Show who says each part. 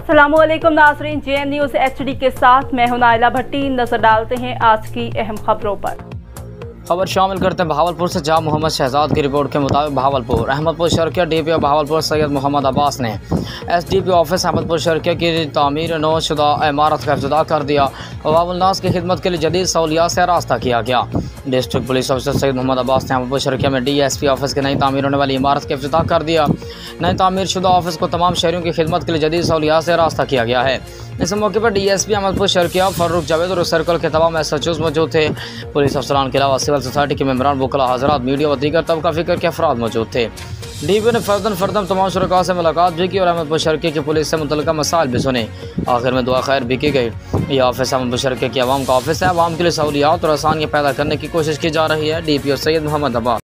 Speaker 1: अस्सलामुअलैकुम नाज़रीन, JN news HD के साथ मैं हूं नाइला भट्टी। नजर डालते हैं आज की अहम खबरों पर।
Speaker 2: खबर शामिल करते हैं भावलपुर से। जहां मोहम्मद शहजाद की रिपोर्ट के मुताबिक भावलपुर अहमदपुर शर्किया DPO भावलपुर सैयद मोहम्मद अब्बास ने SDPO ऑफिस अहमदपुर शर्किया की तामीर नौशुदा इमारत का इफ्तिताह कर दिया। अवामुन्नास की खिदमत के लिए जदीद सहूलियात से रास्ता किया गया। District police officer Syed Mohammad Abbas ने अहमदपुर शर्किया में DSP ऑफिस की नई तामीर होने वाली इमारत का इफ्तिताह कर दिया। नई तामीर शुदा ऑफिस को तमाम शहरियों की खिदमत के लिए जदीद सहूलियात से रास्ता किया गया है। इस मौके पर DSP अहमदपुर शर्किया फारूक जावेद और सर्कल के तमाम SHOs मौजूद थे। पुलिस अफसरान के अलावा सिविल सोसाइटी के मेम्बरान, वकला हज़रात, मीडिया व दीगर तबका फ़िक्र के अफराद मौजूद थे। DPO ने फ़र्दन तमाम शुरका से मुलाकात भी की और अहमदपुर शर्किया की पुलिस से मुतल्लिक़ा मसाइल भी सुने। आखिर में दुआ खैर भी की गई। यह ऑफिस अहमदपुर शर्किया की आवाम का ऑफिस है। आवाम के लिए सहूलियात और आसानियाँ पैदा करने की कोशिश की जा रही है। DPO सैयद मोहम्मद अब्बास।